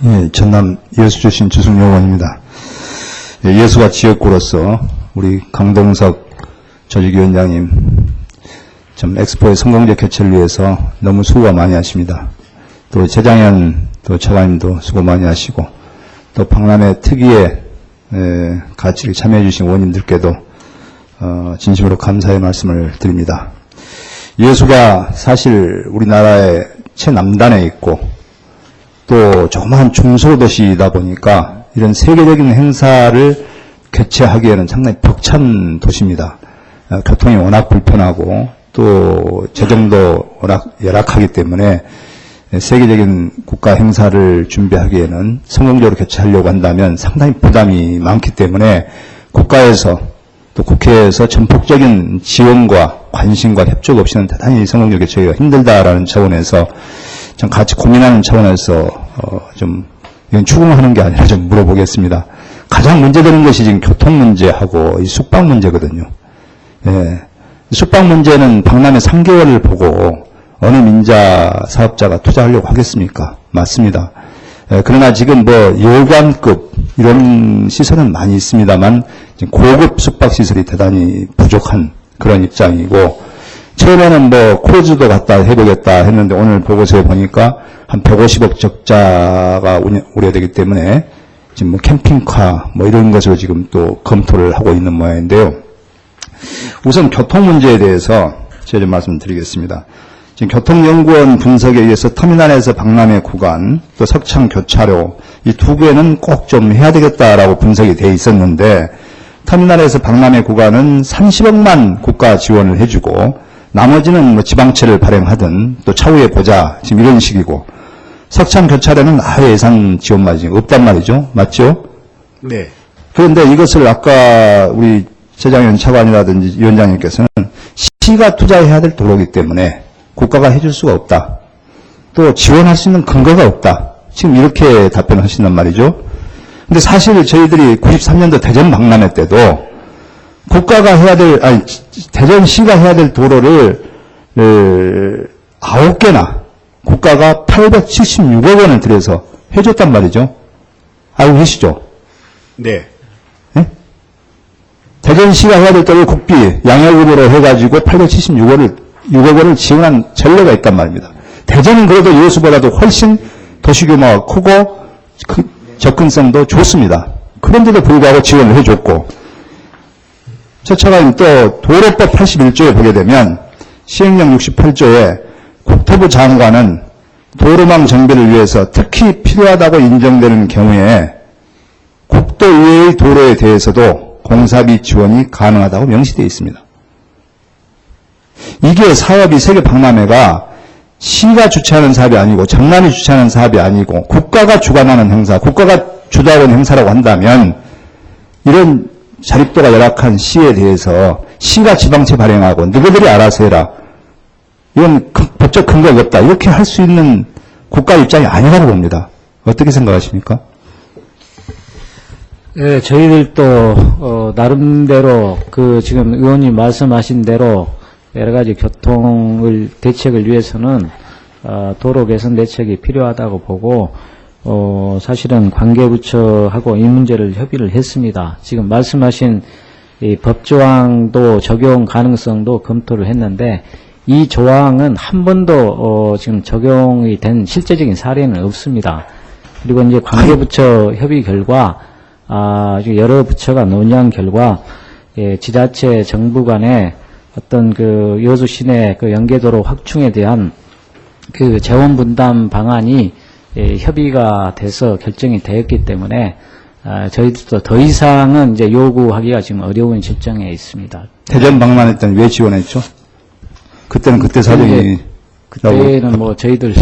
예, 전남 예수 출신 주승용 의원입니다. 예, 예수가 지역구로서 우리 강동석 조직위원장님 좀 엑스포의 성공적 개최를 위해서 너무 수고가 많이 하십니다. 또 재장현 또 차관님도 수고 많이 하시고 또 박람회 특위에 같이 참여해 주신 의원님들께도 진심으로 감사의 말씀을 드립니다. 예수가 사실 우리나라의 최남단에 있고 또 조그마한 중소도시이다 보니까 이런 세계적인 행사를 개최하기에는 상당히 벅찬 도시입니다. 교통이 워낙 불편하고 또 재정도 워낙 열악하기 때문에 세계적인 국가 행사를 준비하기에는 성공적으로 개최하려고 한다면 상당히 부담이 많기 때문에 국가에서 또 국회에서 전폭적인 지원과 관심과 협조 없이는 대단히 성공적으로 개최하기가 힘들다라는 차원에서 좀 같이 고민하는 차원에서 좀 이건 추궁하는 게 아니라 좀 물어보겠습니다. 가장 문제되는 것이 지금 교통 문제하고 이 숙박 문제거든요. 예. 숙박 문제는 박람회 3개월을 보고 어느 민자 사업자가 투자하려고 하겠습니까? 맞습니다. 예, 그러나 지금 뭐 여관급 이런 시설은 많이 있습니다만 지금 고급 숙박 시설이 대단히 부족한 그런 입장이고 처음에는 뭐 크루즈도 갖다 해보겠다 했는데 오늘 보고서에 보니까 한 150억 적자가 우려되기 때문에 지금 뭐 캠핑카 뭐 이런 것으로 지금 또 검토를 하고 있는 모양인데요. 우선 교통 문제에 대해서 제가 좀 말씀드리겠습니다. 지금 교통연구원 분석에 의해서 터미널에서 박람회 구간 또 석창 교차로 이 두 개는 꼭 좀 해야 되겠다라고 분석이 돼 있었는데 터미널에서 박람회 구간은 30억만 국가 지원을 해주고 나머지는 뭐 지방채를 발행하든 또 차후에 보자 지금 이런 식이고 석창 교차로는 아예 예산 지원만 지금 없단 말이죠. 맞죠? 네. 그런데 이것을 아까 우리 재장현 차관이라든지 위원장님께서는 시가 투자해야 될 도로이기 때문에 국가가 해줄 수가 없다. 또 지원할 수 있는 근거가 없다. 지금 이렇게 답변을 하신단 말이죠. 근데 사실 저희들이 93년도 대전 박람회 때도 국가가 해야 될, 대전시가 해야 될 도로를 9개나 국가가 876억 원을 들여서 해줬단 말이죠. 알고 계시죠? 네. 네? 대전시가 해야 될 도로를 국비 양역으로 해가지고 876억 원을 지원한 전례가 있단 말입니다. 대전은 그래도 여수보다도 훨씬 도시규모가 크고 접근성도 좋습니다. 그런데도 불구하고 지원을 해줬고 차관님 또 도로법 81조에 보게 되면 시행령 68조에 국토부 장관은 도로망 정비를 위해서 특히 필요하다고 인정되는 경우에 국도 이외의 도로에 대해서도 공사비 지원이 가능하다고 명시되어 있습니다. 이게 사업이 세계 박람회가 시가 주최하는 사업이 아니고 전남이 주최하는 사업이 아니고 국가가 주관하는 행사, 국가가 주도하는 행사라고 한다면 이런 자립도가 열악한 시에 대해서 시가 지방채 발행하고 너희들이 알아서 해라. 이건 법적 근거가 없다. 이렇게 할 수 있는 국가 입장이 아니라고 봅니다. 어떻게 생각하십니까? 네, 저희들도 나름대로 지금 의원님 말씀하신 대로 여러 가지 교통을 대책을 위해서는 도로 개선 대책이 필요하다고 보고 사실은 관계부처하고 이 문제를 협의를 했습니다. 지금 말씀하신 이 법조항도 적용 가능성도 검토를 했는데 이 조항은 한 번도 지금 적용이 된 실제적인 사례는 없습니다. 그리고 이제 관계부처 협의 결과 여러 부처가 논의한 결과 지자체 정부 간에 어떤 여수 시내 연계도로 확충에 대한 재원 분담 방안이 협의가 돼서 결정이 되었기 때문에 저희들도 더 이상은 이제 요구하기가 지금 어려운 실정에 있습니다. 대전 박람회 때는 왜 지원했죠? 그때는 그때 사정이 그때는 뭐 저희들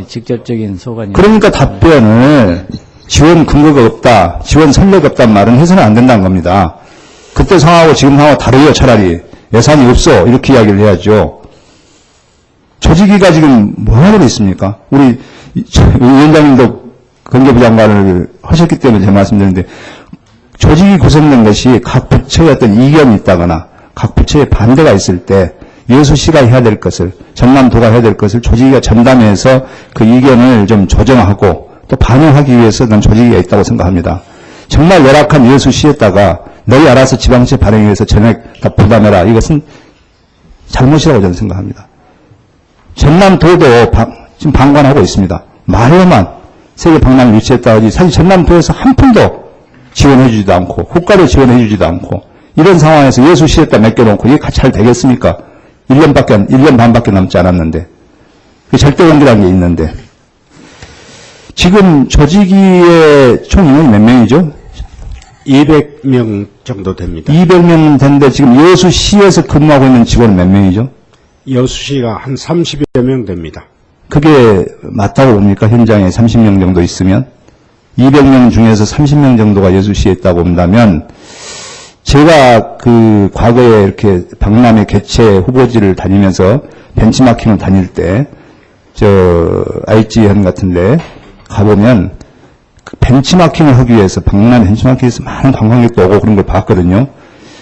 직접적인 소관이 그러니까 답변을 지원 근거가 없다, 지원 선례가 없단 말은 해서는 안 된다는 겁니다. 그때 상황하고 지금 상황하고 다르요. 차라리 예산이 없어 이렇게 이야기를 해야죠. 조직위가 지금 뭐 하고 있습니까? 우리 위원장님도 건교부 장관을 하셨기 때문에 제가 말씀드리는데 조직이 구성된 것이 각 부처의 어떤 이견이 있다거나 각 부처의 반대가 있을 때 여수시가 해야 될 것을 전남도가 해야 될 것을 조직위가 전담해서 그 이견을 좀 조정하고 또 반영하기 위해서 난 조직이 있다고 생각합니다. 정말 열악한 예수 시에다가 너희 알아서 지방채 발행에 의해서 전액 다 부담해라. 이것은 잘못이라고 저는 생각합니다. 전남도도 지금 방관하고 있습니다. 말로만 세계 박람회 유치했다 하지 사실 전남도에서 한 푼도 지원해주지도 않고 국가를 지원해주지도 않고 이런 상황에서 예수 시에다 맡겨놓고 이게 잘 되겠습니까? 1년 반밖에 남지 않았는데 절대 관계라는 게 있는데 지금 조직위의 총 인원이 몇 명이죠? 200명 정도 됩니다. 200명 된데 지금 여수시에서 근무하고 있는 직원은 몇 명이죠? 여수시가 한 30여 명 됩니다. 그게 맞다고 봅니까? 현장에 30명 정도 있으면? 200명 중에서 30명 정도가 여수시에 있다고 본다면 제가 그 과거에 이렇게 박람회 개최 후보지를 다니면서 벤치마킹을 다닐 때 IGN 같은데 가보면 그 벤치마킹을 하기 위해서 박람회 벤치마킹에서 많은 관광객도 오고 그런 걸 봤거든요.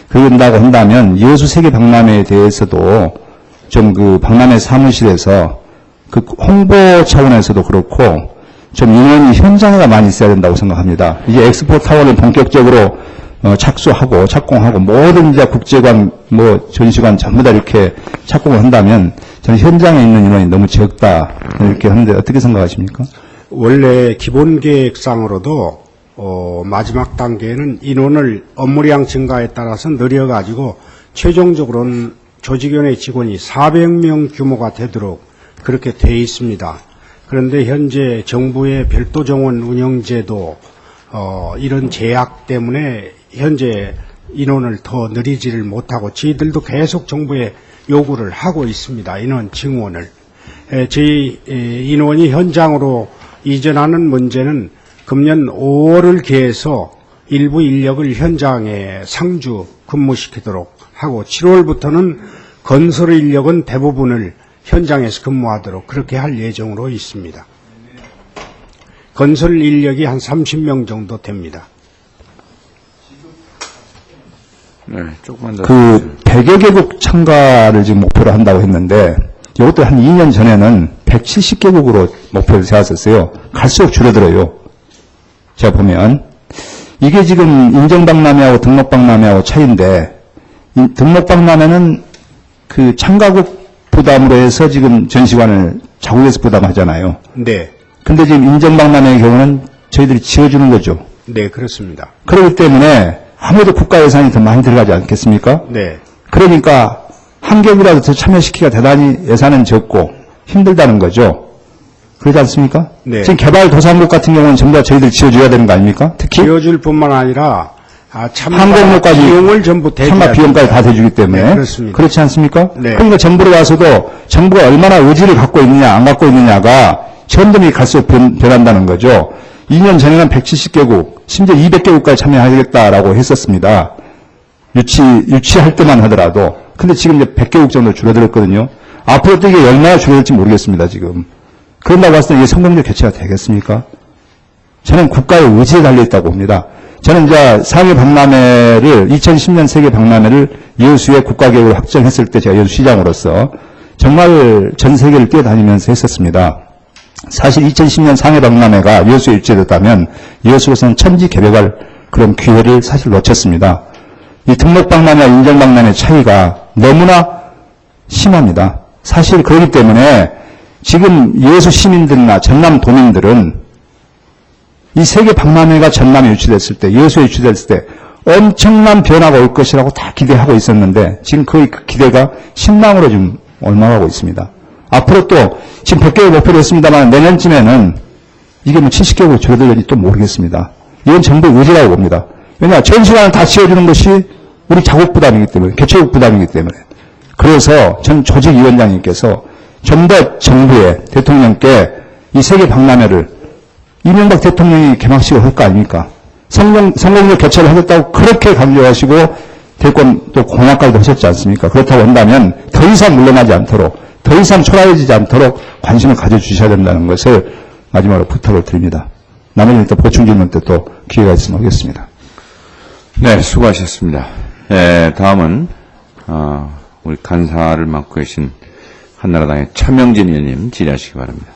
그런다고 한다면 여수 세계 박람회에 대해서도 좀 그 박람회 사무실에서 그 홍보 차원에서도 그렇고 좀 인원이 현장에가 많이 있어야 된다고 생각합니다. 이제 엑스포 타워를 본격적으로 착수하고 착공하고 모든 이제 국제관 뭐 전시관 전부 다 이렇게 착공을 한다면 저는 현장에 있는 인원이 너무 적다 이렇게 하는데 어떻게 생각하십니까? 원래 기본 계획상으로도 마지막 단계에는 인원을 업무량 증가에 따라서 늘려가지고 최종적으로는 조직위원회 직원이 400명 규모가 되도록 그렇게 돼 있습니다. 그런데 현재 정부의 별도 정원 운영제도 이런 제약 때문에 현재 인원을 더 늘리지를 못하고 저희들도 계속 정부에 요구를 하고 있습니다. 인원 증원을. 저희 인원이 현장으로 이전하는 문제는 금년 5월을 기해서 일부 인력을 현장에 상주 근무시키도록 하고 7월부터는 건설 인력은 대부분을 현장에서 근무하도록 그렇게 할 예정으로 있습니다. 건설 인력이 한 30명 정도 됩니다. 네, 조금만 더. 그 100여 개국 참가를 지금 목표로 한다고 했는데 이것도 한 2년 전에는 170개국으로 목표를 세웠었어요. 갈수록 줄어들어요. 제가 보면 이게 지금 인정박람회하고 등록박람회하고 차이인데 등록박람회는 그 참가국 부담으로 해서 지금 전시관을 자국에서 부담하잖아요. 네. 근데 지금 인정박람회의 경우는 저희들이 지어주는 거죠. 네, 그렇습니다. 그렇기 때문에 아무래도 국가 예산이 더 많이 들어가지 않겠습니까? 네. 그러니까 한 개국이라도 더 참여시키기가 대단히 예산은 적고 힘들다는 거죠. 그러지 않습니까? 네. 지금 개발도상국 같은 경우는 전부 다 저희들 지어줘야 되는 거 아닙니까? 특히 지어줄 뿐만 아니라 참가 항공료까지 비용을 전부 대줘야 참가 비용까지 다 대주기 때문에 네, 그렇습니다. 그렇지 않습니까? 네. 그러니까 정부로 와서도 정부가 얼마나 의지를 갖고 있느냐 안 갖고 있느냐가 점점 갈수록 변한다는 거죠. 2년 전에는 170개국 심지어 200개국까지 참여하겠다라고 했었습니다. 유치할 때만 하더라도. 근데 지금 이제 100개국 정도 줄어들었거든요. 앞으로 또 이게 얼마나 줄어들지 모르겠습니다, 지금. 그런다고 봤을 때 이게 성공적 개최가 되겠습니까? 저는 국가의 의지에 달려있다고 봅니다. 저는 이제 세계 박람회를 2010년 세계 박람회를 여수의 국가계획으로 확정했을 때 제가 여수시장으로서 정말 전 세계를 뛰어다니면서 했었습니다. 사실 2010년 상해 박람회가 여수에 유치됐다면 여수로서는 천지개벽할 그런 기회를 사실 놓쳤습니다. 이 등록 박람회와 인정 박람회 차이가 너무나 심합니다. 사실 그렇기 때문에 지금 여수 시민들이나 전남 도민들은 이 세계 박람회가 전남에 유치됐을 때, 여수에 유치됐을 때 엄청난 변화가 올 것이라고 다 기대하고 있었는데 지금 그 기대가 실망으로 지금 옮아가고 있습니다. 앞으로 또 지금 100개국 목표로 했습니다만 내년쯤에는 이게 뭐 70개국으로 줄어들는지 또 모르겠습니다. 이건 정부의 의지라고 봅니다. 왜냐 전시관을 다 지어주는 것이 우리 자국 부담이기 때문에 개최국 부담이기 때문에 그래서 전 조직위원장님께서 좀 더 정부에 대통령께 이 세계 박람회를 이명박 대통령이 개막식을 할 거 아닙니까? 성공적 개최를 하겠다고 그렇게 강조하시고 대권 또 공약까지도 하셨지 않습니까? 그렇다고 한다면 더 이상 물러나지 않도록 더 이상 초라해지지 않도록 관심을 가져주셔야 된다는 것을 마지막으로 부탁을 드립니다. 나머지는 또 보충 질문 때 또 기회가 있으면 하겠습니다. 네, 수고하셨습니다. 다음은 우리 간사를 맡고 계신 한나라당의 차명진 의원님 질의하시기 바랍니다.